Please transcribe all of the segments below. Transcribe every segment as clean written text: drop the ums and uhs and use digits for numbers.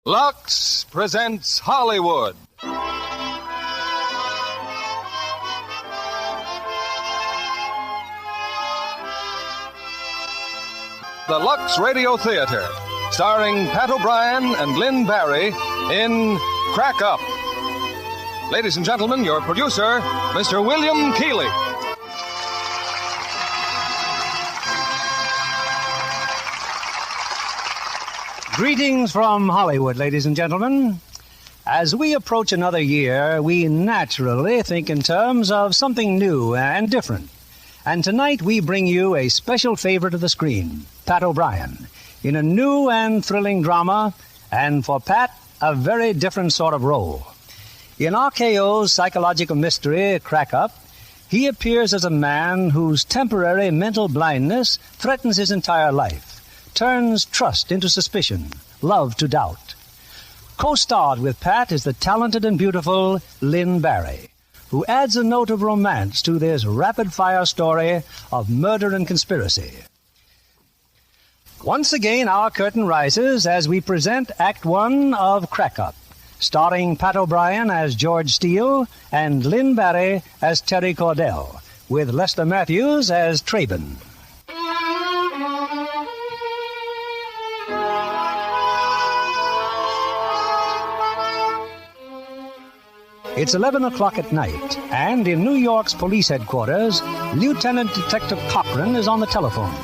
Lux presents Hollywood. The Lux Radio Theatre, starring Pat O'Brien and Lynn Barry in Crack Up. Ladies and gentlemen, your producer, Mr. William Keighley. Greetings from Hollywood, ladies and gentlemen. As we approach another year, we naturally think in terms of something new and different. And tonight we bring you a special favorite of the screen, Pat O'Brien, in a new and thrilling drama, and for Pat, a very different sort of role. In RKO's psychological mystery, Crack Up, he appears as a man whose temporary mental blindness threatens his entire life, turns trust into suspicion, love to doubt. Co-starred with Pat is the talented and beautiful Lynn Barry, who adds a note of romance to this rapid-fire story of murder and conspiracy. Once again, our curtain rises as we present Act One of Crack Up, starring Pat O'Brien as George Steele and Lynn Barry as Terry Cordell, with Lester Matthews as Traben. It's 11 o'clock at night, and in New York's police headquarters, Lieutenant Detective Cochran is on the telephone.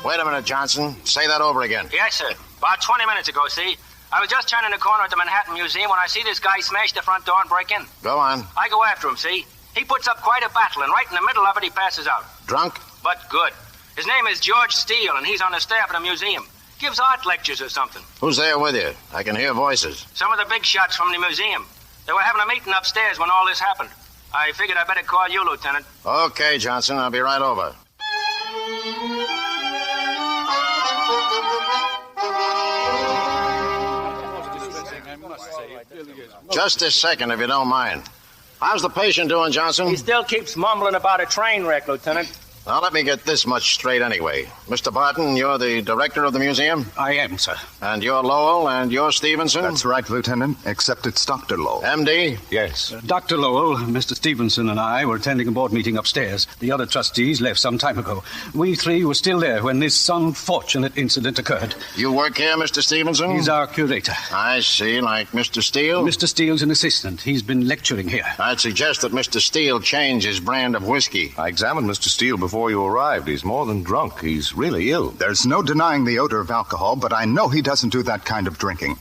Wait a minute, Johnson. Say that over again. Yes, sir. About 20 minutes ago, see? I was just turning the corner at the Manhattan Museum when I see this guy smash the front door and break in. Go on. I go after him, see? He puts up quite a battle, and right in the middle of it, he passes out. Drunk? But good. His name is George Steele, and he's on the staff of the museum. Gives art lectures or something. Who's there with you? I can hear voices. Some of the big shots from the museum. They were having a meeting upstairs when all this happened. I figured I better call you, Lieutenant. Okay, Johnson. I'll be right over. Just a second, if you don't mind. How's the patient doing, Johnson? He still keeps mumbling about a train wreck, Lieutenant. Now, let me get this much straight anyway. Mr. Barton, you're the director of the museum? I am, sir. And you're Lowell, and you're Stevenson? That's right, Lieutenant, except it's Dr. Lowell. M.D.? Yes. Dr. Lowell, Mr. Stevenson, and I were attending a board meeting upstairs. The other trustees left some time ago. We three were still there when this unfortunate incident occurred. You work here, Mr. Stevenson? He's our curator. I see, like Mr. Steele? Mr. Steele's an assistant. He's been lecturing here. I'd suggest that Mr. Steele change his brand of whiskey. I examined Mr. Steele before you arrived. He's more than drunk. He's really ill. There's no denying the odor of alcohol, but I know he doesn't do that kind of drinking.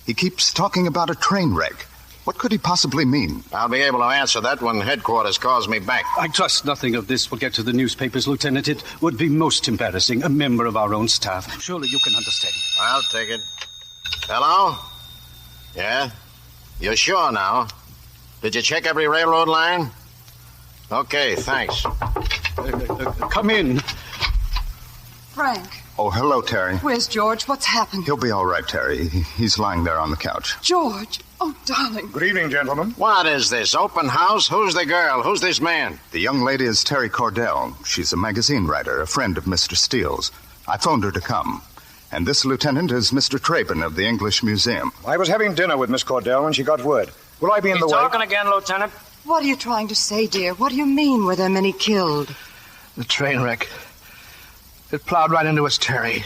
He keeps talking about a train wreck. What could he possibly mean? I'll be able to answer that when headquarters calls me back. I trust nothing of this will get to the newspapers, Lieutenant. It would be most embarrassing, a member of our own staff. Surely you can understand. I'll take it. Hello? Yeah? You're sure now? Did you check every railroad line? Okay, thanks. Come in. Frank. Oh, hello, Terry. Where's George? What's happened? He'll be all right, Terry. He's lying there on the couch. George. Oh, darling. Good evening, gentlemen. What is this? Open house? Who's the girl? Who's this man? The young lady is Terry Cordell. She's a magazine writer, a friend of Mr. Steele's. I phoned her to come. And this lieutenant is Mr. Traben of the English Museum. I was having dinner with Miss Cordell when she got word. Will I be in the way? He's talking again, Lieutenant. What are you trying to say, dear? What do you mean, were there many killed? The train wreck. It plowed right into us, Terry.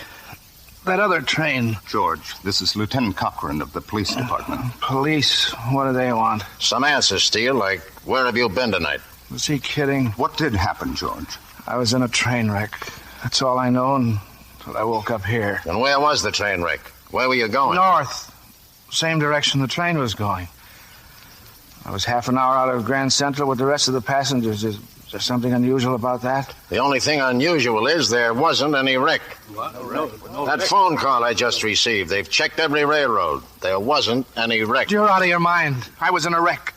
That other train. George, this is Lieutenant Cochran of the police department. Police? What do they want? Some answers, Steele, like, where have you been tonight? Was he kidding? What did happen, George? I was in a train wreck. That's all I know until I woke up here. And where was the train wreck? Where were you going? North. Same direction the train was going. I was half an hour out of Grand Central with the rest of the passengers. Is there something unusual about that? The only thing unusual is there wasn't any wreck. That phone call I just received, they've checked every railroad. There wasn't any wreck. You're out of your mind. I was in a wreck.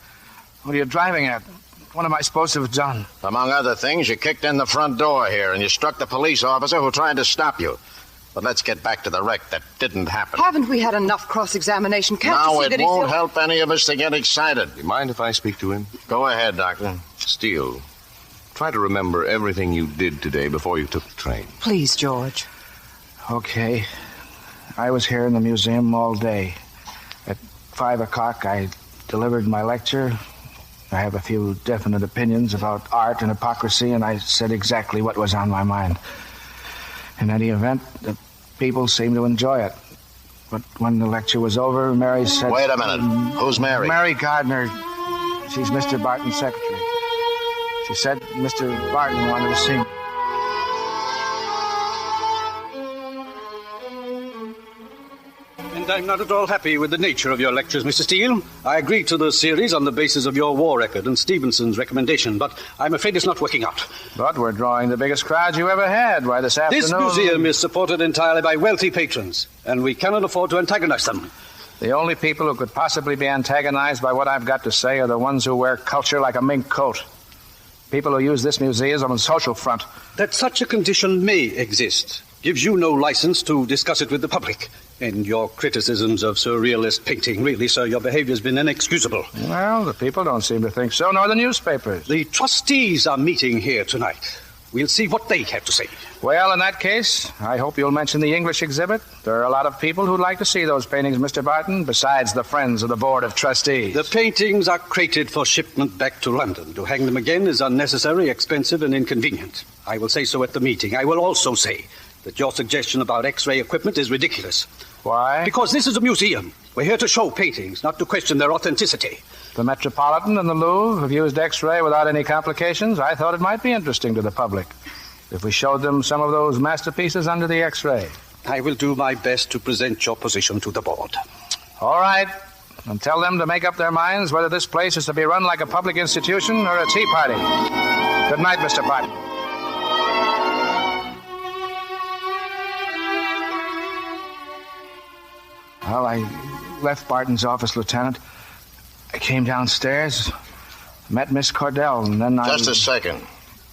What are you driving at? What am I supposed to have done? Among other things, you kicked in the front door here and you struck the police officer who tried to stop you. But let's get back to the wreck. That didn't happen. Haven't we had enough cross-examination? Can't now you see it that won't help any of us to get excited. Do you mind if I speak to him? Go ahead, Doctor. Steele, try to remember everything you did today before you took the train. Please, George. Okay. I was here in the museum all day. 5 o'clock, I delivered my lecture. I have a few definite opinions about art and hypocrisy, and I said exactly what was on my mind. In any event, the people seemed to enjoy it. But when the lecture was over, Mary said... Wait a minute. Who's Mary? Mary Gardner. She's Mr. Barton's secretary. She said Mr. Barton wanted to see me. And I'm not at all happy with the nature of your lectures, Mr. Steele. I agreed to the series on the basis of your war record and Stevenson's recommendation, but I'm afraid it's not working out. But we're drawing the biggest crowd you ever had. Why, this afternoon... This museum is supported entirely by wealthy patrons, and we cannot afford to antagonize them. The only people who could possibly be antagonized by what I've got to say are the ones who wear culture like a mink coat. People who use this museum on the social front. That such a condition may exist gives you no license to discuss it with the public. And your criticisms of surrealist painting, really, sir, your behavior's been inexcusable. Well, the people don't seem to think so, nor the newspapers. The trustees are meeting here tonight. We'll see what they have to say. Well, in that case, I hope you'll mention the English exhibit. There are a lot of people who'd like to see those paintings, Mr. Barton, besides the friends of the Board of Trustees. The paintings are crated for shipment back to London. To hang them again is unnecessary, expensive, and inconvenient. I will say so at the meeting. I will also say that your suggestion about X-ray equipment is ridiculous. Why? Because this is a museum. We're here to show paintings, not to question their authenticity. The Metropolitan and the Louvre have used X-ray without any complications. I thought it might be interesting to the public if we showed them some of those masterpieces under the X-ray. I will do my best to present your position to the board. All right. And tell them to make up their minds whether this place is to be run like a public institution or a tea party. Good night, Mr. Barton. Well, I left Barton's office, Lieutenant. I came downstairs, met Miss Cordell, and then Just a second.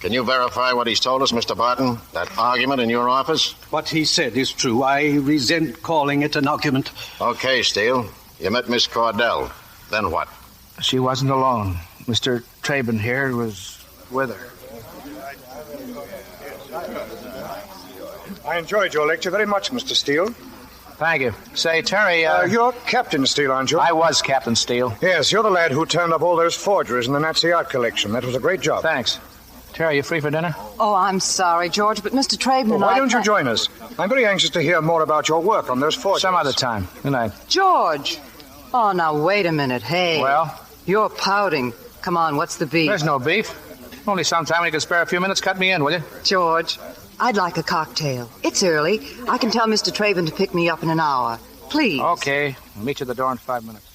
Can you verify what he's told us, Mr. Barton? That argument in your office? What he said is true. I resent calling it an argument. Okay, Steele. You met Miss Cordell. Then what? She wasn't alone. Mr. Traben here was with her. I enjoyed your lecture very much, Mr. Steele. Thank you. Say, Terry, You're Captain Steele, aren't you? I was Captain Steele. Yes, you're the lad who turned up all those forgeries in the Nazi art collection. That was a great job. Thanks. Terry, you free for dinner? Oh, I'm sorry, George, but Mr. Traben and Why don't you join us? I'm very anxious to hear more about your work on those forgeries. Some other time. Good night. George! Oh, now, wait a minute. Hey. Well? You're pouting. Come on, what's the beef? There's no beef. Only sometime when you can spare a few minutes, cut me in, will you? George, I'd like a cocktail. It's early. I can tell Mr. Traben to pick me up in an hour. Please. Okay. I'll meet you at the door in 5 minutes.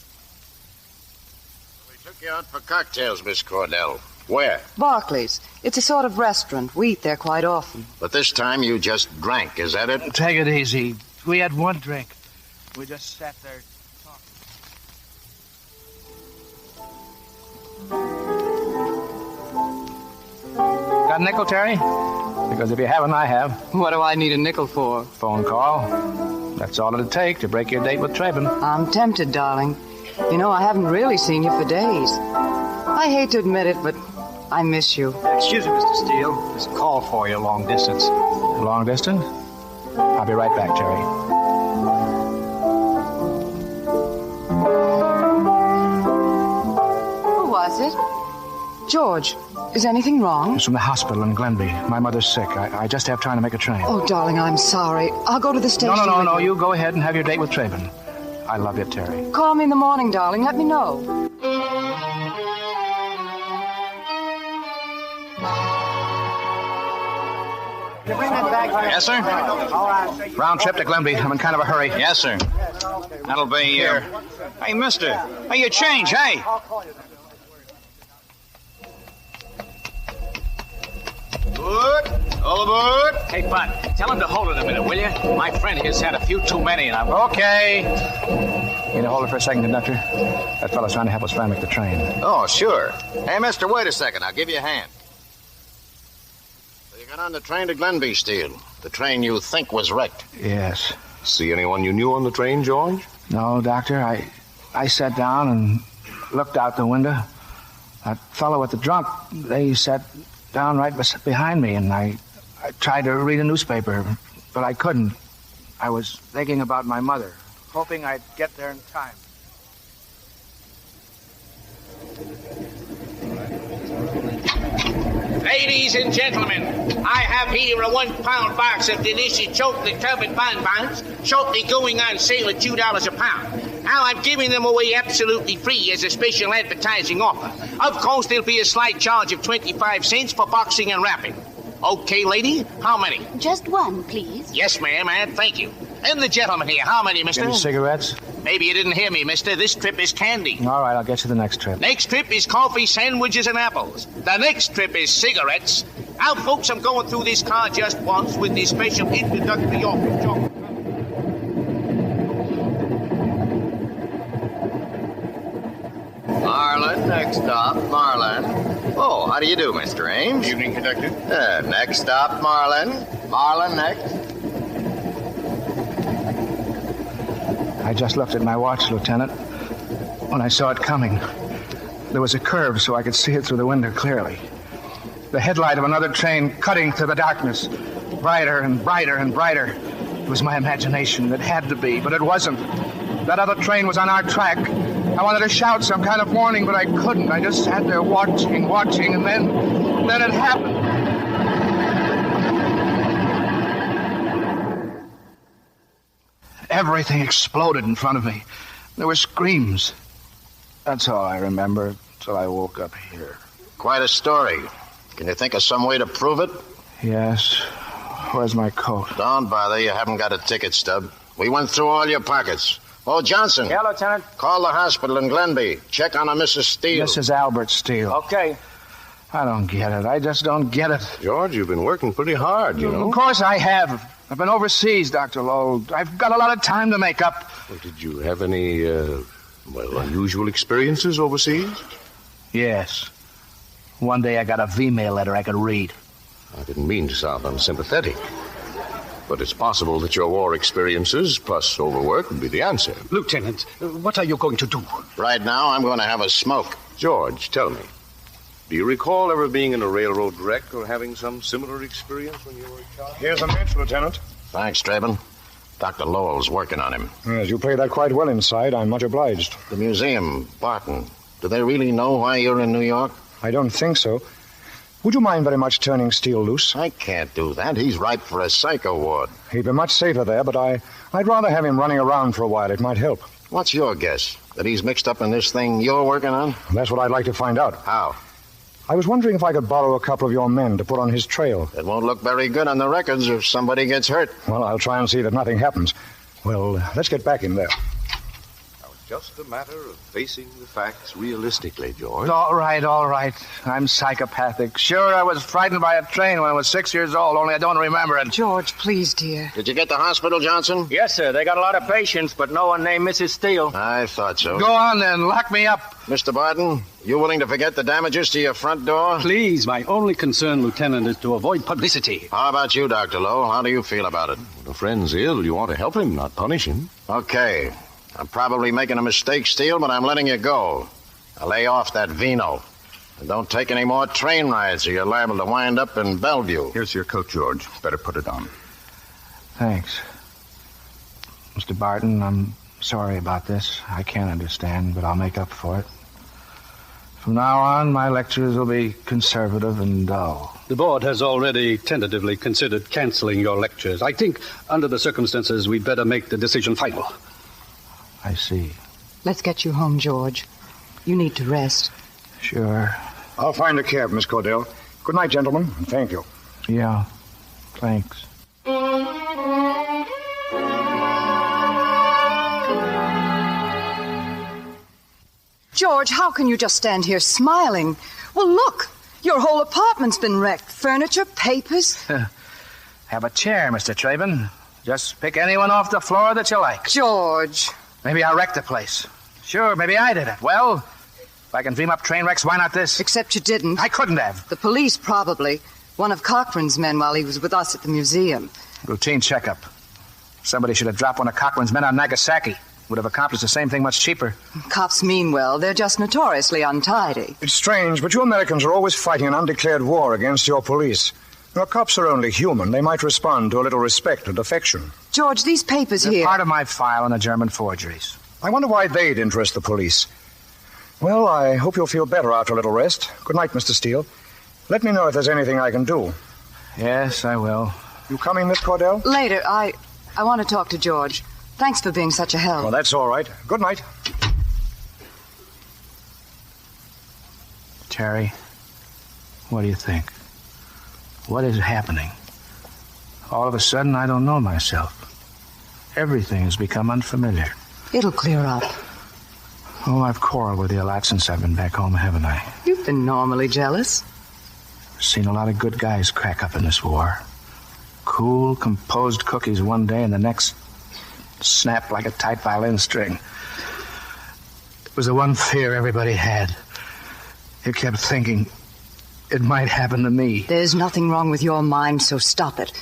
We took you out for cocktails, Miss Cordell. Where? Barclay's. It's a sort of restaurant. We eat there quite often. But this time you just drank, is that it? Take it easy. We had one drink. We just sat there talking. Got a nickel, Terry? Because if you haven't, I have. What do I need a nickel for? Phone call. That's all it'd take to break your date with Traben. I'm tempted, darling. You know, I haven't really seen you for days. I hate to admit it, but I miss you. Excuse me, Mr. Steele. There's a call for you, long distance. Long distance? I'll be right back, Terry. Who was it? George, is anything wrong? It's from the hospital in Glenby. My mother's sick. I just have time to make a train. Oh, darling, I'm sorry. I'll go to the station. No. You go ahead and have your date with Traben. I love you, Terry. Call me in the morning, darling. Let me know. Yes, sir? Round trip to Glenby. I'm in kind of a hurry. Yes, sir. That'll be here. Hey, mister. Hey, you change, hey? Good. All aboard. Hey, Bud, tell him to hold it a minute, will you? My friend here's had a few too many, and I'm... Okay. You know, hold it for a second, conductor. That fellow's trying to help us try and make the train. Oh, sure. Hey, mister, wait a second. I'll give you a hand. So you got on the train to Glenby, Steele. The train you think was wrecked. Yes. See anyone you knew on the train, George? No, Doctor. I sat down and looked out the window. That fellow with the drunk, they sat down right behind me, and I tried to read a newspaper, but I couldn't. I was thinking about my mother, hoping I'd get there in time. Ladies and gentlemen, I have here a 1-pound box of delicious chocolate covered bonbons, shortly going on sale at $2 a pound. Now I'm giving them away absolutely free as a special advertising offer. Of course, there'll be a slight charge of 25 cents for boxing and wrapping. Okay, lady, how many? Just one, please. Yes, ma'am, and thank you. And the gentleman here, how many, mister? Any cigarettes? Maybe you didn't hear me, mister. This trip is candy. All right, I'll get you the next trip. Next trip is coffee, sandwiches, and apples. The next trip is cigarettes. Now, folks, I'm going through this car just once with this special introductory offer. Marlin, next stop, Marlin. Oh, how do you do, Mr. Ames? Evening, conductor. Next stop, Marlin. Marlin, next. I just looked at my watch, Lieutenant, when I saw it coming. There was a curve so I could see it through the window clearly. The headlight of another train cutting through the darkness. Brighter and brighter and brighter. It was my imagination. It had to be, but it wasn't. That other train was on our track. I wanted to shout some kind of warning, but I couldn't. I just sat there watching, and then it happened. Everything exploded in front of me. There were screams. That's all I remember till I woke up here. Quite a story. Can you think of some way to prove it? Yes. Where's my coat? Don't bother. You haven't got a ticket stub. We went through all your pockets. Oh, Johnson. Yeah, Lieutenant? Call the hospital in Glenby. Check on a Mrs. Steele. Mrs. Albert Steele. Okay. I don't get it. I just don't get it. George, you've been working pretty hard, you know. Of course I have. I've been overseas, Dr. Lowell. I've got a lot of time to make up. Well, did you have any, unusual experiences overseas? Yes. One day I got a V-mail letter I could read. I didn't mean to sound unsympathetic. But it's possible that your war experiences plus overwork would be the answer. Lieutenant, what are you going to do? Right now, I'm going to have a smoke. George, tell me. Do you recall ever being in a railroad wreck or having some similar experience when you were a child? Here's a match, Lieutenant. Thanks, Straben. Dr. Lowell's working on him. Yes, you played that quite well inside. I'm much obliged. The museum, Barton. Do they really know why you're in New York? I don't think so. Would you mind very much turning Steele loose? I can't do that. He's ripe for a psycho ward. He'd be much safer there, but I'd rather have him running around for a while. It might help. What's your guess? That he's mixed up in this thing you're working on? That's what I'd like to find out. How? I was wondering if I could borrow a couple of your men to put on his trail. It won't look very good on the records if somebody gets hurt. Well, I'll try and see that nothing happens. Well, let's get back in there. Now, it's just a matter of facing the facts realistically, George. All right. I'm psychopathic. Sure, I was frightened by a train when I was 6 years old, only I don't remember it. George, please, dear. Did you get the hospital, Johnson? Yes, sir. They got a lot of patients, but no one named Mrs. Steele. I thought so. Go on, then. Lock me up. Mr. Barton, you willing to forget the damages to your front door? Please, my only concern, Lieutenant, is to avoid publicity. How about you, Dr. Lowe? How do you feel about it? When a friend's ill, you want to help him, not punish him. Okay. I'm probably making a mistake, Steele, but I'm letting you go. Now lay off that vino. And don't take any more train rides or you're liable to wind up in Bellevue. Here's your coat, George. Better put it on. Thanks. Mr. Barton, I'm sorry about this. I can't understand, but I'll make up for it. From now on, my lectures will be conservative and dull. The board has already tentatively considered canceling your lectures. I think, under the circumstances, we'd better make the decision final. I see. Let's get you home, George. You need to rest. Sure. I'll find a cab, Miss Cordell. Good night, gentlemen, and thank you. Yeah, thanks. George, how can you just stand here smiling? Well, look, your whole apartment's been wrecked. Furniture, papers. Have a chair, Mr. Traben. Just pick anyone off the floor that you like. George. Maybe I wrecked the place. Sure, maybe I did it. Well, if I can dream up train wrecks, why not this? Except you didn't. I couldn't have. The police, probably. One of Cochrane's men while he was with us at the museum. Routine checkup. Somebody should have dropped one of Cochrane's men on Nagasaki. Would have accomplished the same thing much cheaper. Cops mean well. They're just notoriously untidy. It's strange, but you Americans are always fighting an undeclared war against your police. Your cops are only human. They might respond to a little respect and affection. George, these papers They're here... part of my file on the German forgeries. I wonder why they'd interest the police. Well, I hope you'll feel better after a little rest. Good night, Mr. Steele. Let me know if there's anything I can do. Yes, I will. You coming, Miss Cordell? Later. I want to talk to George. Thanks for being such a help. Well, that's all right. Good night. Terry, what do you think? What is happening? All of a sudden, I don't know myself. Everything has become unfamiliar. It'll clear up. Oh, I've quarreled with you a lot since I've been back home, haven't I? You've been normally jealous. Seen a lot of good guys crack up in this war. Cool, composed cookies one day and the next snap like a tight violin string. It was the one fear everybody had. You kept thinking it might happen to me. There's nothing wrong with your mind, so stop it.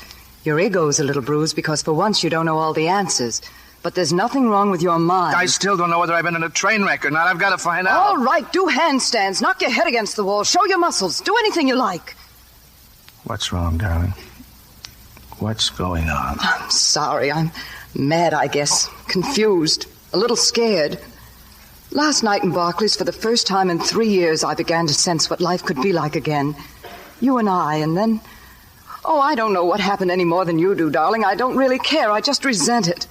Your ego's a little bruised because for once you don't know all the answers. But there's nothing wrong with your mind. I still don't know whether I've been in a train wreck or not. I've got to find out. All right, do handstands. Knock your head against the wall. Show your muscles. Do anything you like. What's wrong, darling? What's going on? I'm sorry. I'm mad, I guess. Confused. A little scared. Last night in Barclays, for the first time in 3 years, I began to sense what life could be like again. You and I, and then... Oh, I don't know what happened any more than you do, darling. I don't really care. I just resent it.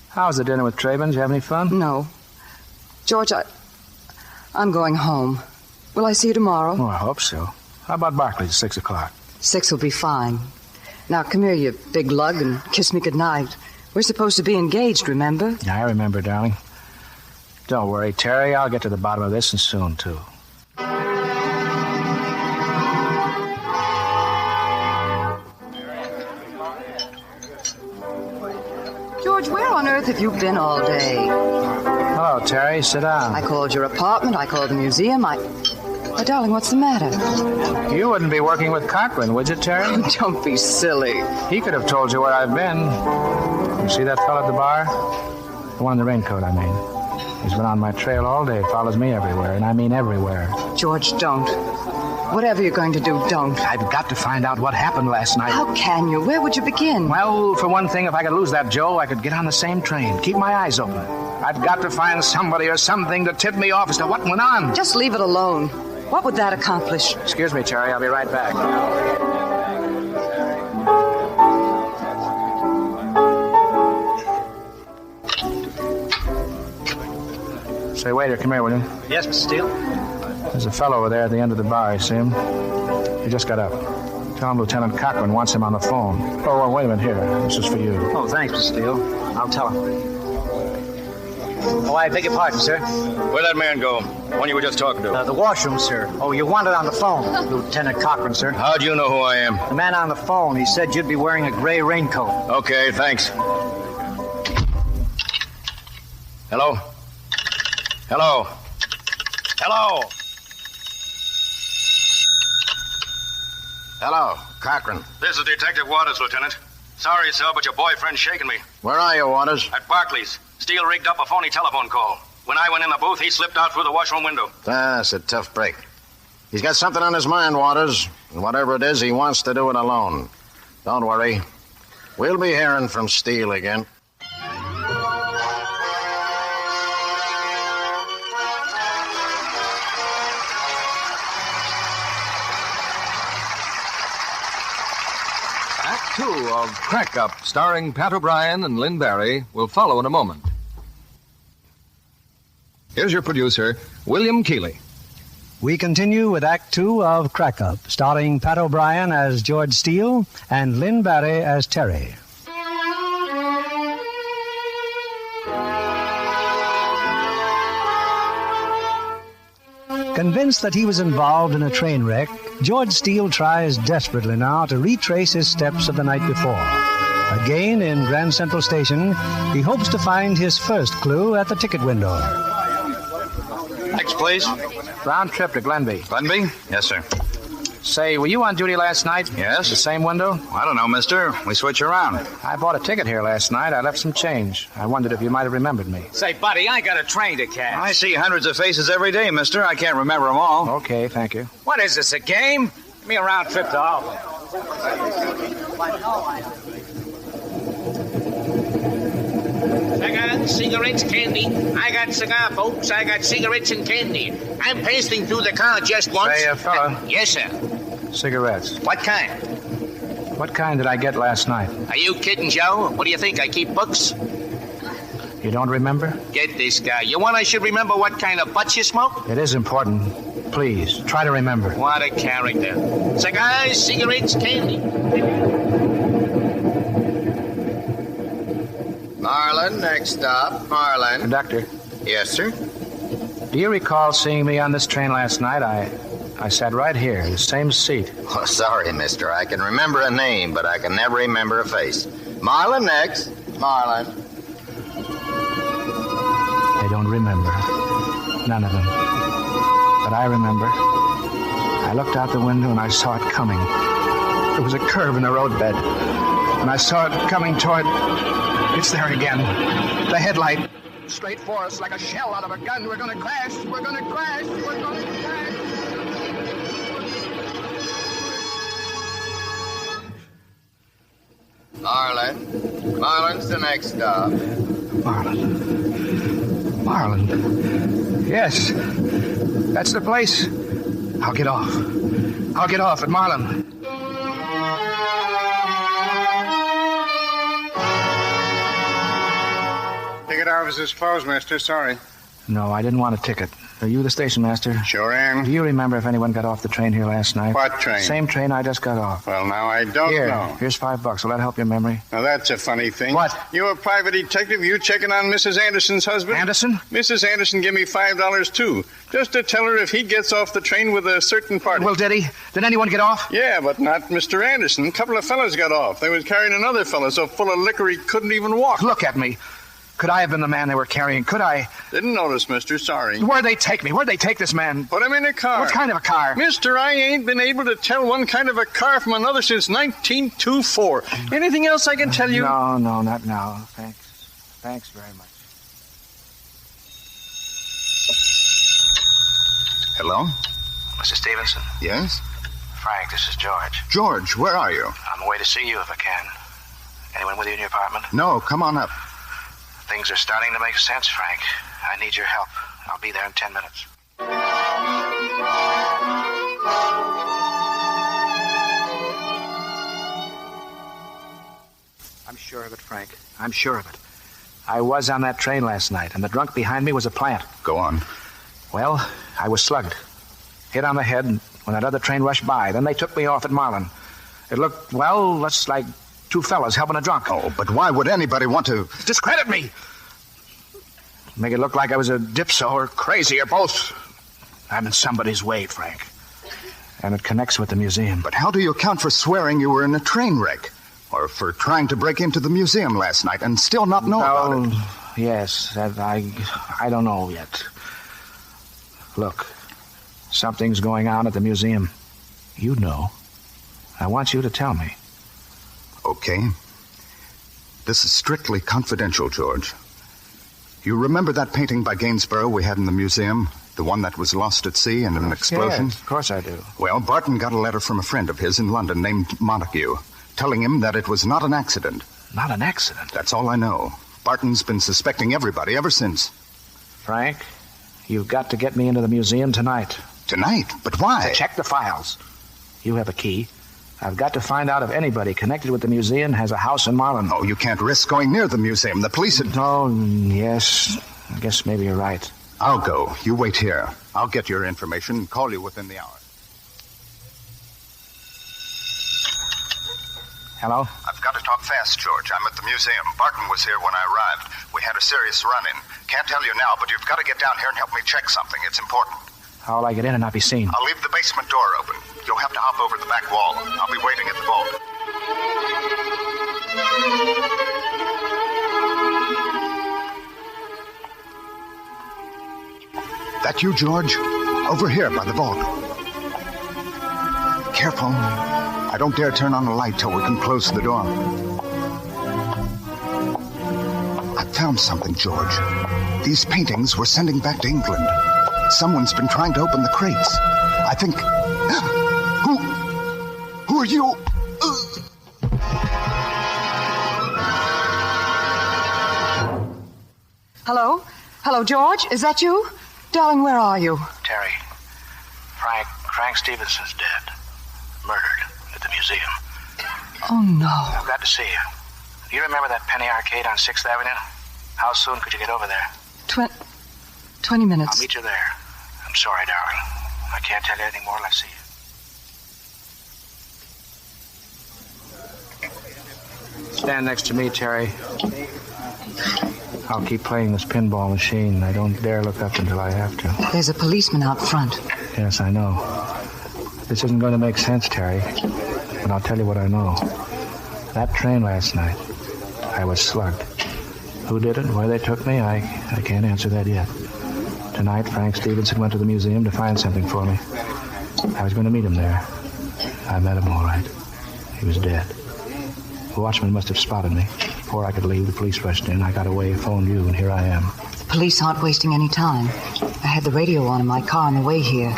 How's the dinner with Trabans? You have any fun? No. George, I'm going home. Will I see you tomorrow? Oh, I hope so. How about Barclays at 6 o'clock? 6 will be fine. Now, come here, you big lug, and kiss me goodnight. We're supposed to be engaged, remember? Yeah, I remember, darling. Don't worry, Terry. I'll get to the bottom of this, and soon, too. George, where on earth have you been all day? Hello, Terry. Sit down. I called your apartment. I called the museum. My darling, what's the matter? You wouldn't be working with Cochran, would you, Terry? Don't be silly. He could have told you where I've been. You see that fellow at the bar? The one in the raincoat, I mean. He's been on my trail all day, follows me everywhere, and I mean everywhere. George, don't. Whatever you're going to do, don't. I've got to find out what happened last night. How can you? Where would you begin? Well, for one thing, if I could lose that Joe, I could get on the same train. Keep my eyes open. I've got to find somebody or something to tip me off as to what went on. Just leave it alone. What would that accomplish? Excuse me, Terry. I'll be right back. Say, waiter, come here, will you? Yes, Mr. Steele? There's a fellow over there at the end of the bar, you see him? He just got up. Tell him Lieutenant Cochran wants him on the phone. Oh, well, wait a minute, here. This is for you. Oh, thanks, Mr. Steele. I'll tell him. Oh, I beg your pardon, sir. Where'd that man go? The one you were just talking to? The washroom, sir. Oh, you wanted on the phone, Lieutenant Cochran, sir. How do you know who I am? The man on the phone. He said you'd be wearing a gray raincoat. Okay, thanks. Hello? Hello? Hello? Hello, Cochran. This is Detective Waters, Lieutenant. Sorry, sir, but your boyfriend's shaking me. Where are you, Waters? At Barclays. Steele rigged up a phony telephone call. When I went in the booth, he slipped out through the washroom window. That's a tough break. He's got something on his mind, Waters. And whatever it is, he wants to do it alone. Don't worry. We'll be hearing from Steele again. Act 2 of Crack Up, starring Pat O'Brien and Lynn Barry, will follow in a moment. Here's your producer, William Keeley. We continue with Act 2 of Crack Up, starring Pat O'Brien as George Steele and Lynn Barry as Terry. Convinced that he was involved in a train wreck, George Steele tries desperately now to retrace his steps of the night before. Again in Grand Central Station, he hopes to find his first clue at the ticket window. Next, please. Round trip to Glenby. Glenby? Yes, sir. Say, were you on duty last night? Yes. The same window? I don't know, mister. We switch around. I bought a ticket here last night. I left some change. I wondered if you might have remembered me. Say, buddy, I got a train to catch. I see hundreds of faces every day, mister. I can't remember them all. Okay, thank you. What is this, a game? Give me a round trip to Albany. Cigars, cigarettes, candy. I got cigar, folks. I got cigarettes and candy. I'm pasting through the car just once. Say, fella. Yes, sir. Cigarettes. What kind? What kind did I get last night? Are you kidding, Joe? What do you think? I keep books? You don't remember? Get this guy. You want I should remember what kind of butts you smoke? It is important. Please, try to remember. What a character. Cigars, cigarettes, candy. Marlin, next stop. Marlin. Conductor. Yes, sir? Do you recall seeing me on this train last night? I sat right here, the same seat. Oh, sorry, mister. I can remember a name, but I can never remember a face. Marlin, next. Marlin. They don't remember. None of them. But I remember. I looked out the window and I saw it coming. There was a curve in the roadbed. And I saw it coming toward... It's there again. The headlight. Straight for us like a shell out of a gun. We're going to crash. We're going to crash. We're going to crash. Marlin. Marlin's the next stop. Marlin. Yes. That's the place. I'll get off. I'll get off at Marlin. Ticket office is closed, mister. Sorry. No, I didn't want a ticket. Are you the station master? Sure am. Do you remember if anyone got off the train here last night? What train? Same train I just got off. Well, now I don't know. Here's $5. Will that help your memory? Now, that's a funny thing. What? You a private detective? You checking on Mrs. Anderson's husband? Anderson? Mrs. Anderson gave me $5, too. Just to tell her if he gets off the train with a certain party. Well, did he? Did anyone get off? Yeah, but not Mr. Anderson. A couple of fellas got off. They was carrying another fella so full of liquor he couldn't even walk. Look at me. Could I have been the man they were carrying? Could I? Didn't notice, mister. Sorry. Where'd they take me? Where'd they take this man? Put him in a car. What kind of a car? Mister, I ain't been able to tell one kind of a car from another since 1924. Anything else I can tell you? No, not now. Thanks. Thanks very much. Hello? Mr. Stevenson? Yes? Frank, this is George. George, where are you? On the way to see you if I can. Anyone with you in your apartment? No, come on up. Things are starting to make sense, Frank. I need your help. I'll be there in 10 minutes. I'm sure of it, Frank. I'm sure of it. I was on that train last night, and the drunk behind me was a plant. Go on. Well, I was slugged. Hit on the head when that other train rushed by. Then they took me off at Marlin. It looked, well, less like two fellas helping a drunk. Oh, but why would anybody want to... Discredit me! Make it look like I was a dipso or crazy or both. I'm in somebody's way, Frank. And it connects with the museum. But how do you account for swearing you were in a train wreck? Or for trying to break into the museum last night and still not know about it? Yes, I don't know yet. Look, something's going on at the museum. You know. I want you to tell me. Okay. This is strictly confidential, George. You remember that painting by Gainsborough we had in the museum? The one that was lost at sea in an explosion? Yes, of course I do. Well, Barton got a letter from a friend of his in London named Montague, telling him that it was not an accident. Not an accident? That's all I know. Barton's been suspecting everybody ever since. Frank, you've got to get me into the museum tonight. Tonight? But why? To check the files. You have a key. I've got to find out if anybody connected with the museum has a house in Marlin. Oh, you can't risk going near the museum. The police... Oh, yes. I guess maybe you're right. I'll go. You wait here. I'll get your information and call you within the hour. Hello? I've got to talk fast, George. I'm at the museum. Barton was here when I arrived. We had a serious run-in. Can't tell you now, but you've got to get down here and help me check something. It's important. How will I get in and not be seen? I'll leave the basement door open. You'll have to hop over the back wall. I'll be waiting at the vault. That you, George? Over here by the vault. Careful. I don't dare turn on the light till we can close the door. I found something, George. These paintings we're sending back to England. Someone's been trying to open the crates. I think... Who are you? Hello? Hello, George? Is that you? Darling, where are you? Terry. Frank Stevenson's dead. murdered at the museum. Oh, no. I'm glad to see you. Do you remember that penny arcade on 6th Avenue? How soon could you get over there? 20 minutes. I'll meet you there. I'm sorry, darling. I can't tell you anything more till I see you. Stand next to me, Terry. I'll keep playing this pinball machine. I don't dare look up until I have to. There's a policeman out front. Yes, I know. This isn't going to make sense, Terry. But I'll tell you what I know. That train last night, I was slugged. Who did it? Why they took me? I can't answer that yet. Tonight, Frank Stevenson went to the museum to find something for me. I was going to meet him there. I met him all right. He was dead. The watchman must have spotted me. Before I could leave, the police rushed in. I got away, phoned you, and here I am. The police aren't wasting any time. I had the radio on in my car on the way here.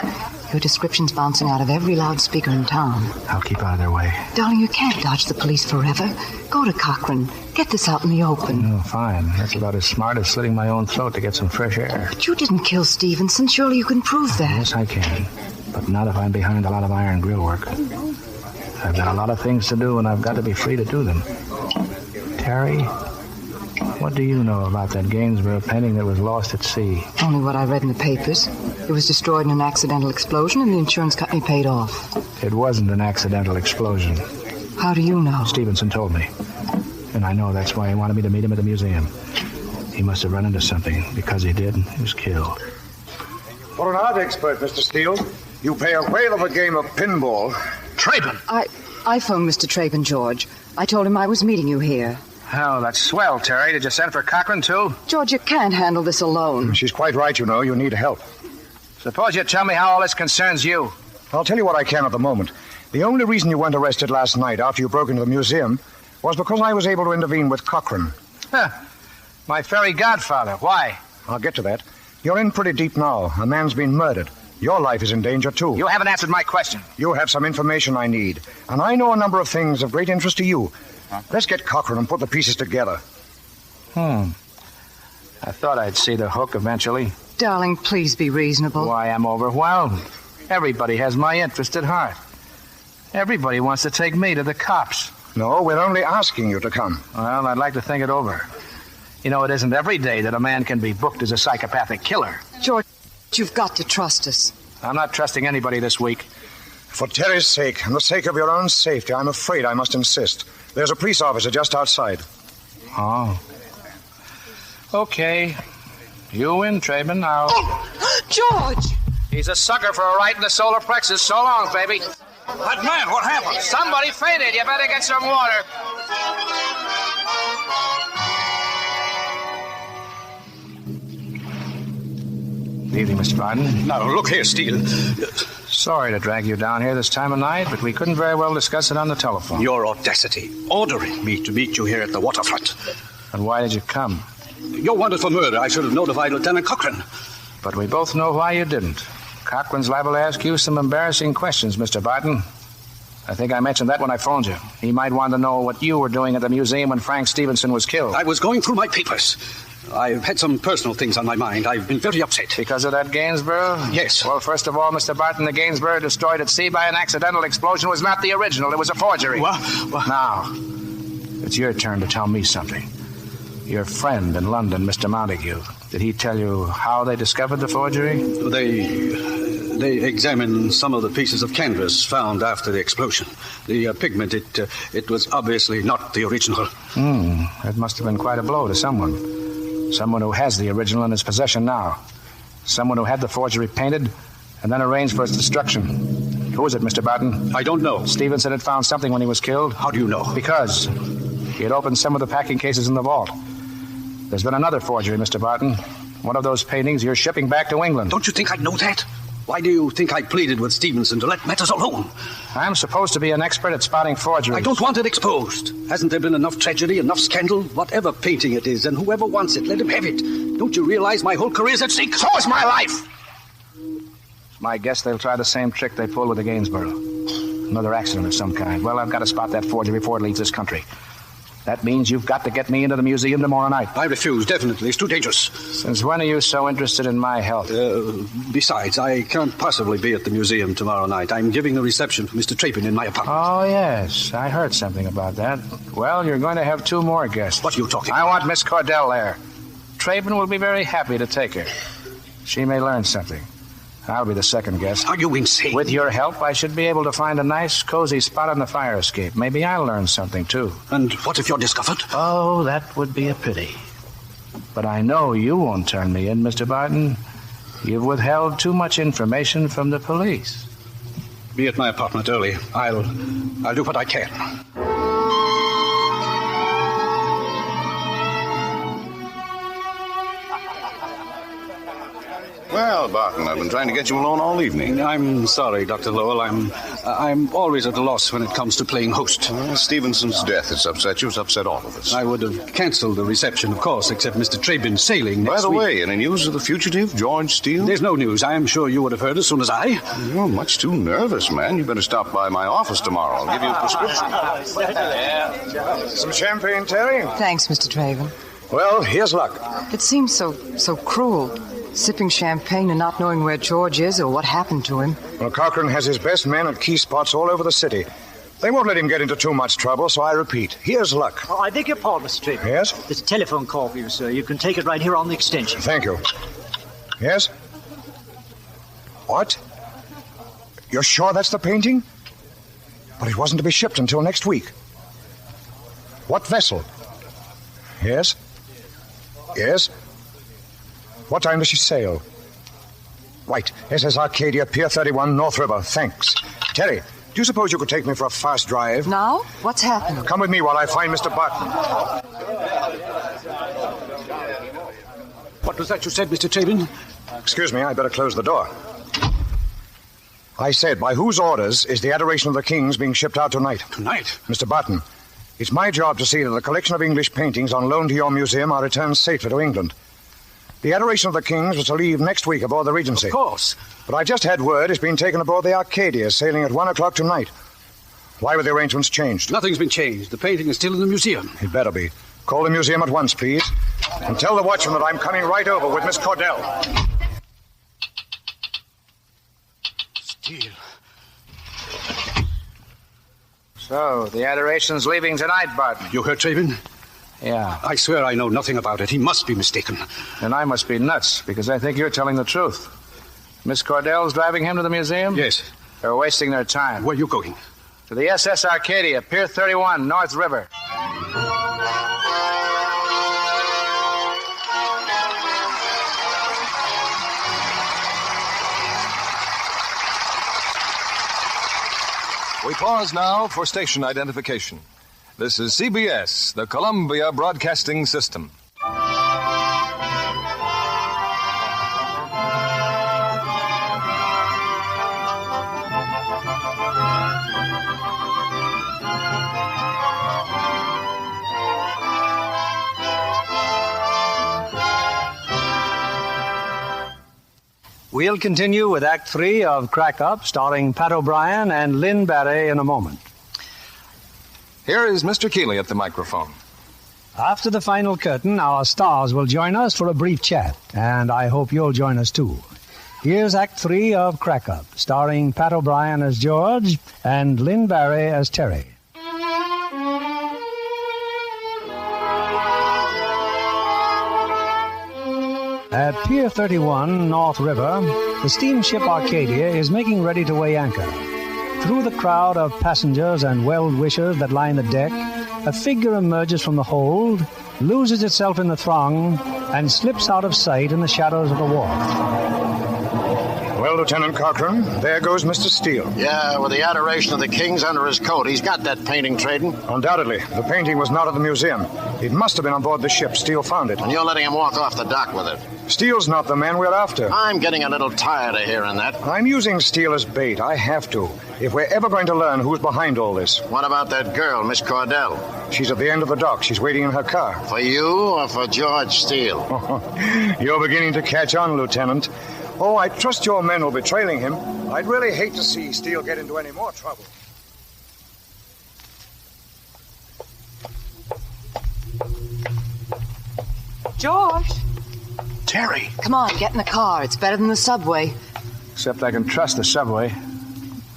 Your description's bouncing out of every loudspeaker in town. I'll keep out of their way. Darling, you can't dodge the police forever. Go to Cochran. Get this out in the open. Oh, fine. That's about as smart as slitting my own throat to get some fresh air. But you didn't kill Stevenson. Surely you can prove that. Yes, I can. But not if I'm behind a lot of iron grill work. I've got a lot of things to do, and I've got to be free to do them. Terry, what do you know about that Gainsborough painting that was lost at sea? Only what I read in the papers. It was destroyed in an accidental explosion, and the insurance company paid off. It wasn't an accidental explosion. How do you know? Stevenson told me. And I know that's why he wanted me to meet him at the museum. He must have run into something. Because he did, he was killed. For an art expert, Mr. Steele, you pay a whale of a game of pinball. Traben! I phoned Mr. Traben, George. I told him I was meeting you here. Oh, that's swell, Terry. Did you send for Cochran, too? George, you can't handle this alone. She's quite right, you know. You need help. Suppose you tell me how all this concerns you. I'll tell you what I can at the moment. The only reason you weren't arrested last night after you broke into the museum was because I was able to intervene with Cochran. Huh. My fairy godfather. Why? I'll get to that. You're in pretty deep now. A man's been murdered. Your life is in danger, too. You haven't answered my question. You have some information I need. And I know a number of things of great interest to you. Let's get Cochran and put the pieces together. I thought I'd see the hook eventually. Darling, please be reasonable. Why, I'm overwhelmed. Everybody has my interest at heart. Everybody wants to take me to the cops. No, we're only asking you to come. Well, I'd like to think it over. You know, it isn't every day that a man can be booked as a psychopathic killer. George, you've got to trust us. I'm not trusting anybody this week. For Terry's sake, and the sake of your own safety, I'm afraid I must insist. There's a police officer just outside. Oh. Okay. You win, Traben. Now. Oh, George! He's a sucker for a right in the solar plexus. So long, baby. That man, what happened? Somebody fainted. You better get some water. Good evening, Mr. Barton. Now, look here, Steele. Sorry to drag you down here this time of night, but we couldn't very well discuss it on the telephone. Your audacity, ordering me to meet you here at the waterfront. And why did you come? You're wanted for murder. I should have notified Lieutenant Cochran. But we both know why you didn't. Cochran's liable to ask you some embarrassing questions, Mr. Barton. I think I mentioned that when I phoned you. He might want to know what you were doing at the museum when Frank Stevenson was killed. I was going through my papers. I've had some personal things on my mind. I've been very upset. Because of that Gainsborough? Yes. Well, first of all, Mr. Barton, the Gainsborough destroyed at sea by an accidental explosion was not the original. It was a forgery. What? Now, it's your turn to tell me something. Your friend in London, Mr. Montague, did he tell you how they discovered the forgery? They examined some of the pieces of canvas found after the explosion. The pigment, it was obviously not the original. That must have been quite a blow to someone. Someone who has the original in his possession now. Someone who had the forgery painted and then arranged for its destruction. Who is it, Mr. Barton? I don't know. Stevenson had found something when he was killed. How do you know? Because he had opened some of the packing cases in the vault. There's been another forgery, Mr. Barton. One of those paintings you're shipping back to England. Don't you think I'd know that? Why do you think I pleaded with Stevenson to let matters alone? I'm supposed to be an expert at spotting forgeries. I don't want it exposed. Hasn't there been enough tragedy, enough scandal? Whatever painting it is, and whoever wants it, let him have it. Don't you realize my whole career's at stake? So is my life! It's my guess they'll try the same trick they pulled with the Gainsborough. Another accident of some kind. Well, I've got to spot that forgery before it leaves this country. That means you've got to get me into the museum tomorrow night. I refuse, definitely. It's too dangerous. Since when are you so interested in my health? Besides, I can't possibly be at the museum tomorrow night. I'm giving a reception for Mr. Trapen in my apartment. Oh, yes. I heard something about that. Well, you're going to have 2 more guests. What are you talking about? I want Miss Cordell there. Trapen will be very happy to take her. She may learn something. I'll be the second guest. Are you insane? With your help, I should be able to find a nice, cozy spot on the fire escape. Maybe I'll learn something, too. And what if you're discovered? Oh, that would be a pity. But I know you won't turn me in, Mr. Barton. You've withheld too much information from the police. Be at my apartment early. I'll do what I can. Well, Barton, I've been trying to get you alone all evening. I'm sorry, Dr. Lowell. I'm always at a loss when it comes to playing host. Stevenson's death has upset you. It's upset all of us. I would have cancelled the reception, of course, except Mr. Trapen's sailing next week. By the way, any news of the fugitive, George Steele? There's no news. I am sure you would have heard as soon as I. You're much too nervous, man. You better stop by my office tomorrow. I'll give you a prescription. Some champagne, Terry? Thanks, Mr. Traven. Well, here's luck. It seems so cruel. Sipping champagne and not knowing where George is or what happened to him. Well, Cochran has his best men at key spots all over the city. They won't let him get into too much trouble, so I repeat, here's luck. Oh, I beg your pardon, Mr. Traven. Yes? There's a telephone call for you, sir. You can take it right here on the extension. Thank you. Yes? What? You're sure that's the painting? But it wasn't to be shipped until next week. What vessel? Yes? Yes? What time does she sail? Right. SS Arcadia, Pier 31, North River. Thanks. Terry, do you suppose you could take me for a fast drive? Now? What's happening? Come with me while I find Mr. Barton. What was that you said, Mr. Traven? Excuse me, I better close the door. I said, by whose orders is the Adoration of the Kings being shipped out tonight? Tonight? Mr. Barton, it's my job to see that the collection of English paintings on loan to your museum are returned safely to England. The Adoration of the Kings was to leave next week aboard the Regency. Of course. But I just had word it's been taken aboard the Arcadia, sailing at 1 o'clock tonight. Why were the arrangements changed? Nothing's been changed. The painting is still in the museum. It better be. Call the museum at once, please. And tell the watchman that I'm coming right over with Miss Cordell. Steele. So, the Adoration's leaving tonight, Barton. You heard, Traven? Yeah. I swear I know nothing about it. He must be mistaken. And I must be nuts, because I think you're telling the truth. Miss Cordell's driving him to the museum? Yes. They're wasting their time. Where are you going? To the SS Arcadia, Pier 31, North River. We pause now for station identification. This is CBS, the Columbia Broadcasting System. We'll continue with Act 3 of Crack Up, starring Pat O'Brien and Lynn Barry in a moment. Here is Mr. Keeley at the microphone. After the final curtain, our stars will join us for a brief chat, and I hope you'll join us too. Here's Act 3 of Crack Up, starring Pat O'Brien as George and Lynn Barry as Terry. At Pier 31, North River, the steamship Arcadia is making ready to weigh anchor. Through the crowd of passengers and well-wishers that line the deck, a figure emerges from the hold, loses itself in the throng, and slips out of sight in the shadows of the wharf. Well, Lieutenant Cochran, there goes Mr. Steele. Yeah, with the Adoration of the Kings under his coat. He's got that painting, Traden. Undoubtedly. The painting was not at the museum. It must have been on board the ship. Steele found it. And you're letting him walk off the dock with it. Steele's not the man we're after. I'm getting a little tired of hearing that. I'm using Steele as bait. I have to. If we're ever going to learn who's behind all this. What about that girl, Miss Cordell? She's at the end of the dock. She's waiting in her car. For you or for George Steele? You're beginning to catch on, Lieutenant. Oh, I trust your men will be trailing him. I'd really hate to see Steele get into any more trouble. George. Terry. Come on, get in the car. It's better than the subway. Except I can trust the subway.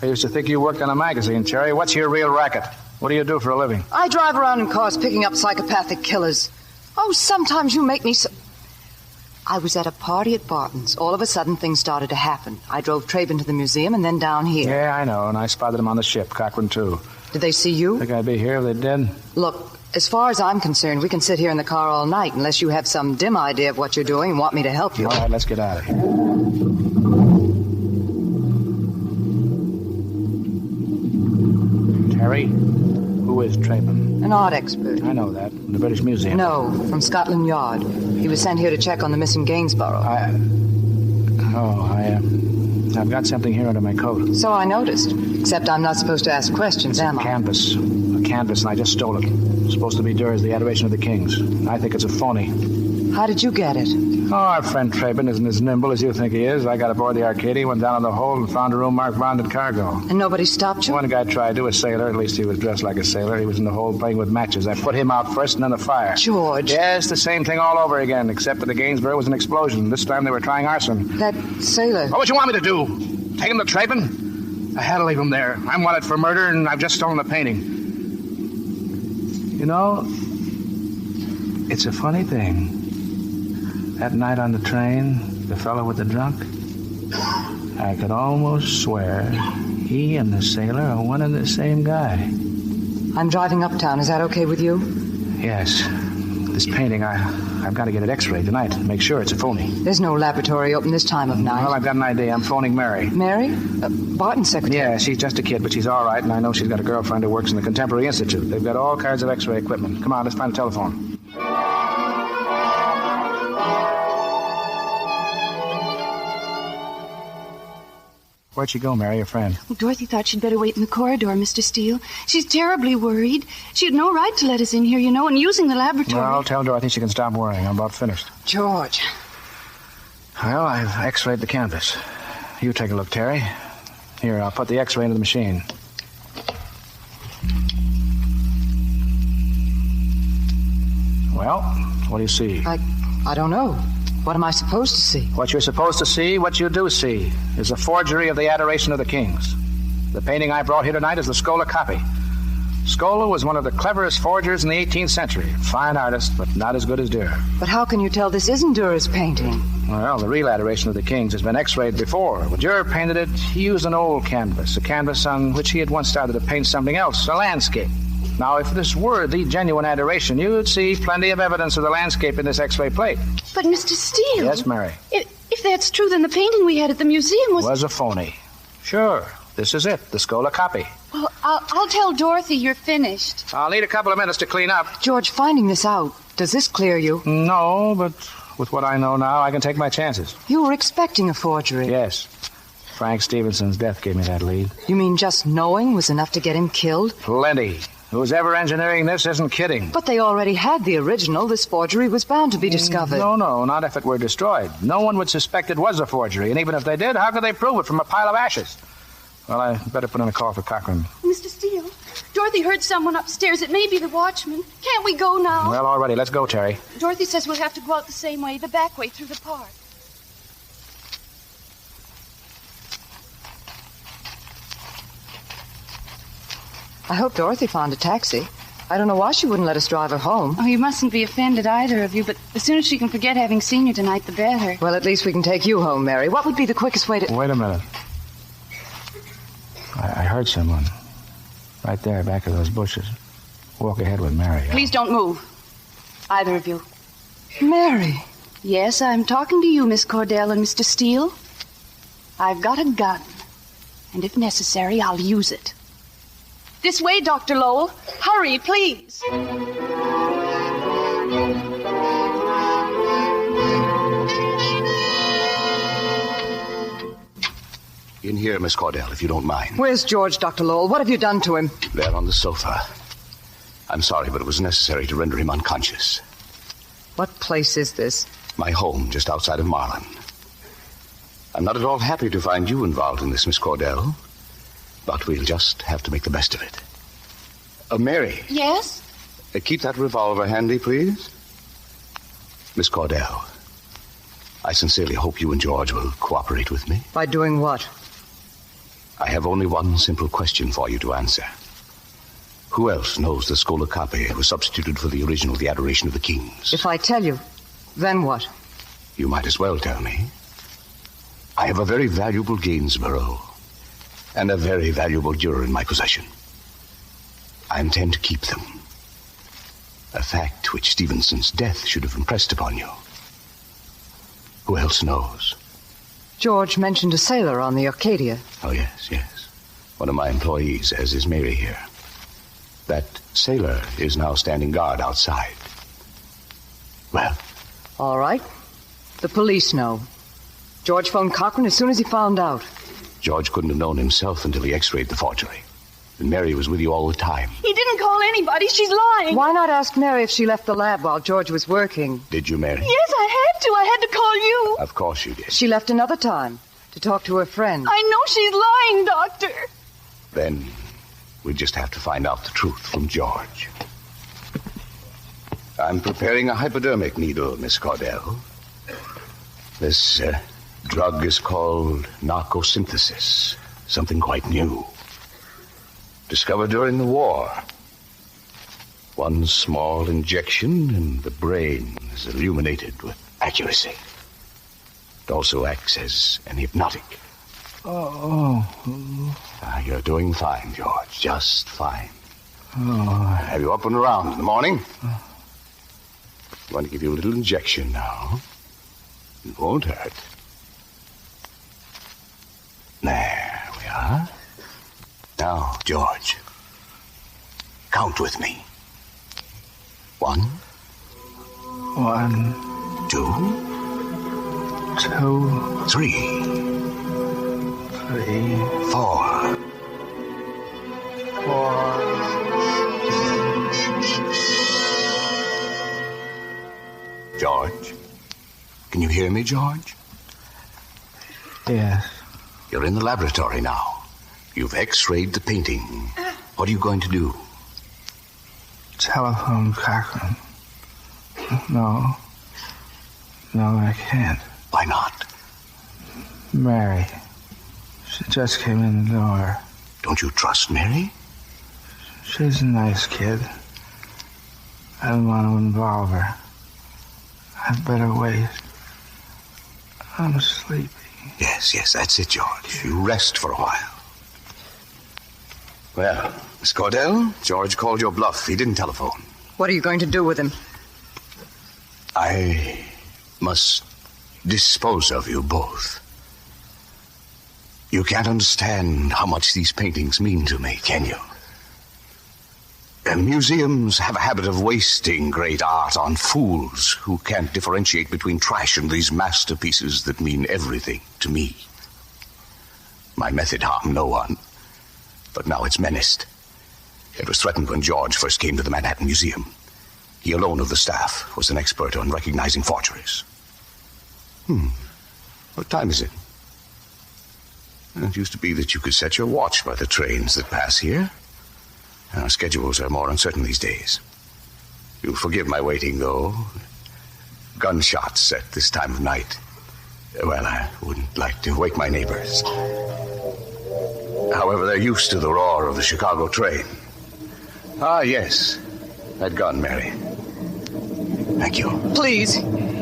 I used to think you worked on a magazine, Terry. What's your real racket? What do you do for a living? I drive around in cars picking up psychopathic killers. Oh, sometimes you make me so... I was at a party at Barton's. All of a sudden, things started to happen. I drove Traben to the museum and then down here. Yeah, I know, and I spotted him on the ship, Cochrane, too. Did they see you? Think I'd be here if they did? Look, as far as I'm concerned, we can sit here in the car all night unless you have some dim idea of what you're doing and want me to help you. All right, let's get out of here. Terry, who is Traben? An art expert. I know that. From the British Museum. No, from Scotland Yard. He was sent here to check on the missing Gainsborough. I've got something here under my coat. So I noticed. Except I'm not supposed to ask questions, am I? Canvas. A canvas, and I just stole it. It's supposed to be Durr's The Adoration of the Kings. I think it's a phony. How did you get it? Oh, our friend Traben isn't as nimble as you think he is. I got aboard the Arcadia, went down in the hold, and found a room marked bonded cargo. And nobody stopped you? One guy tried to, a sailor. At least he was dressed like a sailor. He was in the hold playing with matches. I put him out first and then the fire. George. Yes, the same thing all over again, except that the Gainsborough was an explosion. This time they were trying arson. That sailor. What would you want me to do? Take him to Traben? I had to leave him there. I'm wanted for murder, and I've just stolen the painting. You know, it's a funny thing. That night on the train, the fellow with the drunk, I could almost swear he and the sailor are one and the same guy. I'm driving uptown. Is that okay with you? Yes. This painting, I've got to get it x-rayed tonight. Make sure it's a phony. There's no laboratory open this time of night. Well, I've got an idea. I'm phoning Mary. Mary? Barton's secretary? Yeah, she's just a kid, but she's all right, and I know she's got a girlfriend who works in the Contemporary Institute. They've got all kinds of x-ray equipment. Come on, let's find a telephone. Where'd she go, Mary, your friend? Well, Dorothy thought she'd better wait in the corridor, Mr. Steele. She's terribly worried. She had no right to let us in here, you know, and using the laboratory. Well, tell Dorothy she can stop worrying. I'm about finished. George. Well, I've x-rayed the canvas. You take a look, Terry. Here, I'll put the x-ray into the machine. Well, what do you see? I don't know. What am I supposed to see? What you're supposed to see, what you do see, is a forgery of the Adoration of the Kings. The painting I brought here tonight is the Scola copy. Scola was one of the cleverest forgers in the 18th century. Fine artist, but not as good as Durr. But how can you tell this isn't Durr's painting? Well, the real Adoration of the Kings has been x-rayed before. When Durr painted it, he used an old canvas, a canvas on which he had once started to paint something else, a landscape. Now, if this were the genuine Adoration, you'd see plenty of evidence of the landscape in this x-ray plate. But, Mr. Steele... Yes, Mary? If that's true, then the painting we had at the museum was a phony. Sure. This is it, the Scola copy. Well, I'll tell Dorothy you're finished. I'll need a couple of minutes to clean up. George, finding this out, does this clear you? No, but with what I know now, I can take my chances. You were expecting a forgery. Yes. Frank Stevenson's death gave me that lead. You mean just knowing was enough to get him killed? Plenty. Who's ever engineering this isn't kidding. But they already had the original. This forgery was bound to be discovered. No, not if it were destroyed. No one would suspect it was a forgery, and even if they did, how could they prove it from a pile of ashes? Well, I better put in a call for Cochrane. Mr. Steele, Dorothy heard someone upstairs. It may be the watchman. Can't we go now? Well, all righty. Let's go, Terry. Dorothy says we'll have to go out the same way, the back way through the park. I hope Dorothy found a taxi. I don't know why she wouldn't let us drive her home. Oh, you mustn't be offended, either of you, but as soon as she can forget having seen you tonight, the better. Well, at least we can take you home, Mary. What would be the quickest way to... Wait a minute. I heard someone. Right there, back of those bushes. Walk ahead with Mary. Please don't move. Either of you. Mary. Yes, I'm talking to you, Miss Cordell and Mr. Steele. I've got a gun. And if necessary, I'll use it. This way, Dr. Lowell. Hurry, please. In here, Miss Cordell, if you don't mind. Where's George, Dr. Lowell? What have you done to him? There on the sofa. I'm sorry, but it was necessary to render him unconscious. What place is this? My home, just outside of Marlin. I'm not at all happy to find you involved in this, Miss Cordell. But we'll just have to make the best of it. Mary. Yes? Keep that revolver handy, please. Miss Cordell, I sincerely hope you and George will cooperate with me. By doing what? I have only one simple question for you to answer. Who else knows the Schola Carpe was substituted for the original The Adoration of the Kings? If I tell you, then what? You might as well tell me. I have a very valuable Gainsborough and a very valuable Dürer in my possession. I intend to keep them. A fact which Stevenson's death should have impressed upon you. Who else knows? George mentioned a sailor on the Arcadia. Oh, yes. One of my employees, as is Mary here. That sailor is now standing guard outside. Well? All right. The police know. George phoned Cochran as soon as he found out. George couldn't have known himself until he x-rayed the forgery. And Mary was with you all the time. He didn't call anybody. She's lying. Why not ask Mary if she left the lab while George was working? Did you, Mary? Yes, I had to. I had to call you. Of course you did. She left another time to talk to her friend. I know she's lying, Doctor. Then we just have to find out the truth from George. I'm preparing a hypodermic needle, Miss Cordell. This drug is called narcosynthesis, something quite new. Discovered during the war. One small injection and the brain is illuminated with accuracy. It also acts as an hypnotic. You're doing fine, George, just fine. Have you up and around in the morning? I'm going to give you a little injection now. It won't hurt. There we are. Now, George, count with me. 1, 2, 3, 4. George, can you hear me, George? Yes. You're in the laboratory now. You've x-rayed the painting. What are you going to do? Telephone Cochran. No, I can't. Why not? Mary. She just came in the door. Don't you trust Mary? She's a nice kid. I don't want to involve her. I'd better wait. I'm sleepy. Yes, that's it, George. You rest for a while. Well, Miss Cordell, George called your bluff. He didn't telephone. What are you going to do with him? I must dispose of you both. You can't understand how much these paintings mean to me, can you? Museums have a habit of wasting great art on fools who can't differentiate between trash and these masterpieces that mean everything to me. My method harmed no one, but now it's menaced. It was threatened when George first came to the Manhattan Museum. He alone of the staff was an expert on recognizing forgeries. What time is it? It used to be that you could set your watch by the trains that pass here. Our schedules are more uncertain these days. You'll forgive my waiting, though. Gunshots at this time of night. Well, I wouldn't like to wake my neighbors. However, they're used to the roar of the Chicago train. Ah, yes. That gun, Mary. Thank you. Please.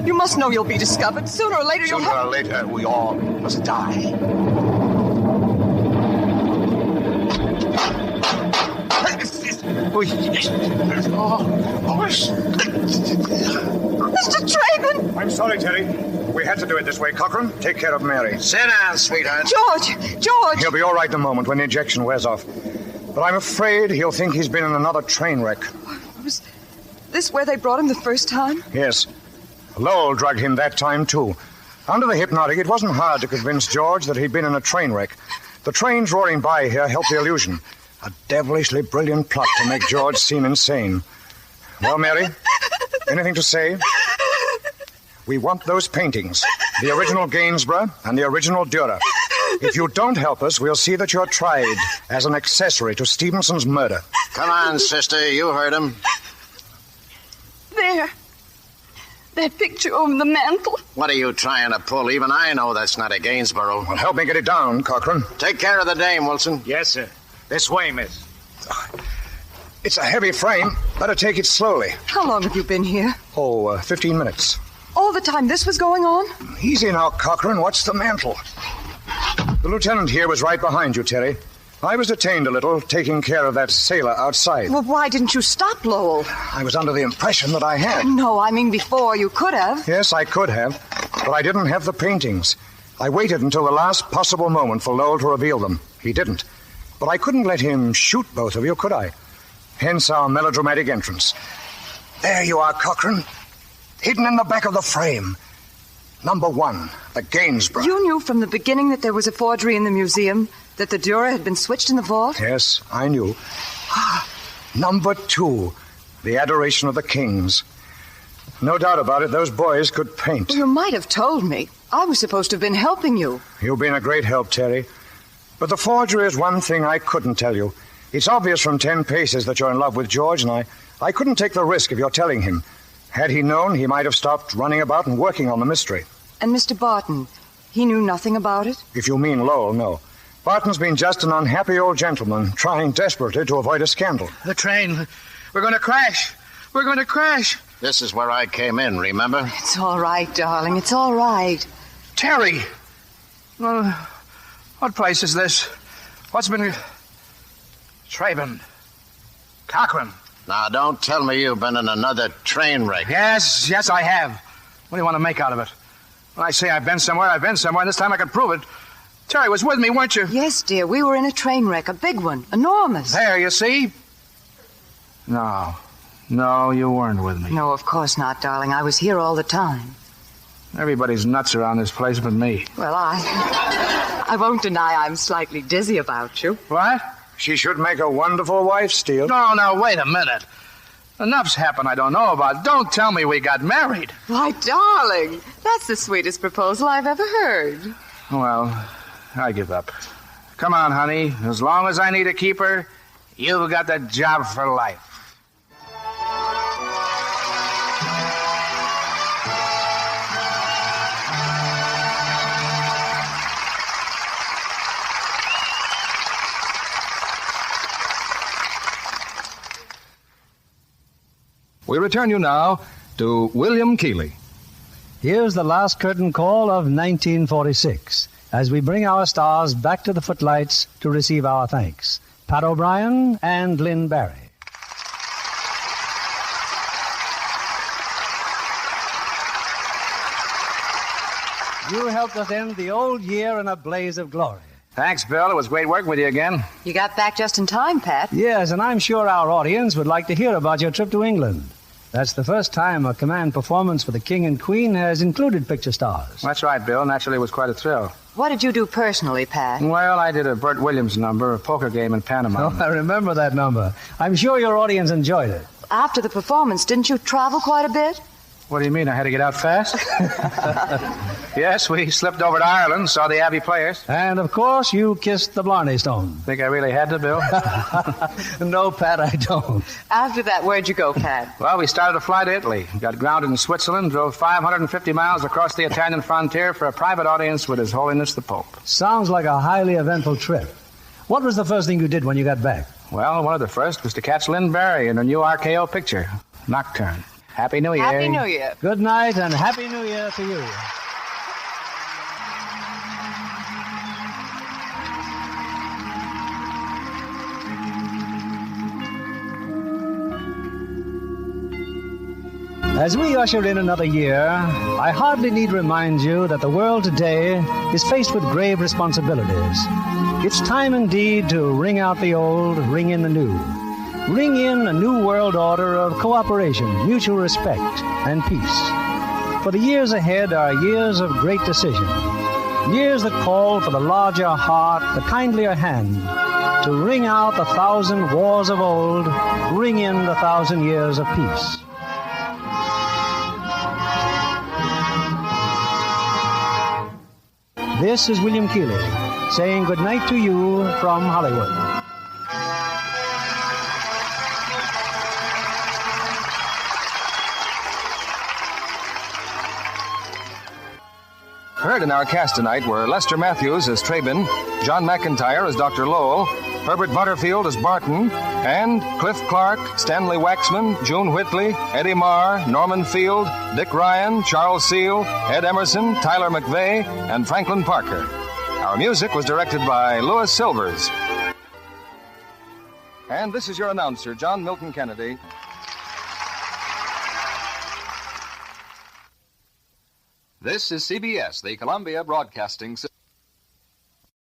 You must know you'll be discovered. Sooner or later you'll have... Sooner or later, we all must die. Mr. Traven! I'm sorry, Terry. We had to do it this way. Cochran, take care of Mary. Sit down, sweetheart. George! He'll be all right in a moment when the injection wears off. But I'm afraid he'll think he's been in another train wreck. Was this where they brought him the first time? Yes. Lowell drugged him that time, too. Under the hypnotic, it wasn't hard to convince George that he'd been in a train wreck. The trains roaring by here helped the illusion. A devilishly brilliant plot to make George seem insane. Well, Mary, anything to say? We want those paintings. The original Gainsborough and the original Dürer. If you don't help us, we'll see that you're tried as an accessory to Stevenson's murder. Come on, sister. You heard him. That picture over the mantel. What are you trying to pull? Even I know that's not a Gainsborough. Well, help me get it down, Cochran. Take care of the dame, Wilson. Yes, sir. This way, miss. It's a heavy frame. Better take it slowly. How long have you been here? 15 minutes. All the time this was going on? Easy now, Cochran. What's the mantle? The lieutenant here was right behind you, Terry. I was detained a little, taking care of that sailor outside. Well, why didn't you stop, Lowell? I was under the impression that I had. No, I mean before. You could have. Yes, I could have, but I didn't have the paintings. I waited until the last possible moment for Lowell to reveal them. He didn't. But I couldn't let him shoot both of you, could I? Hence our melodramatic entrance. There you are, Cochran. Hidden in the back of the frame. Number 1, the Gainsborough. You knew from the beginning that there was a forgery in the museum? That the Dürer had been switched in the vault? Yes, I knew. Number 2, the Adoration of the Kings. No doubt about it, those boys could paint. Well, you might have told me. I was supposed to have been helping you. You've been a great help, Terry. But the forgery is one thing I couldn't tell you. It's obvious from 10 paces that you're in love with George, and I couldn't take the risk of your telling him. Had he known, he might have stopped running about and working on the mystery. And Mr. Barton, he knew nothing about it? If you mean Lowell, no. Barton's been just an unhappy old gentleman trying desperately to avoid a scandal. The train. We're going to crash. We're going to crash. This is where I came in, remember? It's all right, darling. It's all right. Terry! Well, what place is this? What's been... Traben. Cochran. Now, don't tell me you've been in another train wreck. Yes, I have. What do you want to make out of it? When I say I've been somewhere, I've been somewhere, and this time I can prove it. Terry was with me, weren't you? Yes, dear. We were in a train wreck, a big one, enormous. There, you see? No, you weren't with me. No, of course not, darling. I was here all the time. Everybody's nuts around this place but me. Well, I won't deny I'm slightly dizzy about you. What? She should make a wonderful wife, Steele. No, wait a minute. Enough's happened I don't know about. Don't tell me we got married. Why, darling, that's the sweetest proposal I've ever heard. Well, I give up. Come on, honey. As long as I need a keeper, you've got the job for life. We return you now to William Keighley. Here's the last curtain call of 1946, as we bring our stars back to the footlights to receive our thanks. Pat O'Brien and Lynn Barry. You helped us end the old year in a blaze of glory. Thanks, Bill. It was great working with you again. You got back just in time, Pat. Yes, and I'm sure our audience would like to hear about your trip to England. That's the first time a command performance for the King and Queen has included picture stars. That's right, Bill. Naturally, it was quite a thrill. What did you do personally, Pat? Well, I did a Burt Williams number, a poker game in Panama. Oh, I remember that number. I'm sure your audience enjoyed it. After the performance, didn't you travel quite a bit? What do you mean? I had to get out fast? Yes, we slipped over to Ireland, saw the Abbey Players. And, of course, you kissed the Blarney Stone. Think I really had to, Bill? No, Pat, I don't. After that, where'd you go, Pat? Well, we started to fly to Italy, got grounded in Switzerland, drove 550 miles across the Italian frontier for a private audience with His Holiness the Pope. Sounds like a highly eventful trip. What was the first thing you did when you got back? Well, one of the first was to catch Lynn Barry in her new RKO picture, Nocturne. Happy New Year. Happy New Year. Good night and Happy New Year to you. As we usher in another year, I hardly need remind you that the world today is faced with grave responsibilities. It's time indeed to ring out the old, ring in the new. Ring in a new world order of cooperation, mutual respect, and peace. For the years ahead are years of great decision. Years that call for the larger heart, the kindlier hand, to ring out the 1,000 wars of old, ring in the 1,000 years of peace. This is William Keighley saying good night to you from Hollywood. Heard in our cast tonight were Lester Matthews as Trabin, John McIntyre as Dr. Lowell, Herbert Butterfield as Barton, and Cliff Clark, Stanley Waxman, June Whitley, Eddie Marr, Norman Field, Dick Ryan, Charles Seal, Ed Emerson, Tyler McVeigh, and Franklin Parker. Our music was directed by Louis Silvers. And this is your announcer, John Milton Kennedy. This is CBS, the Columbia Broadcasting System.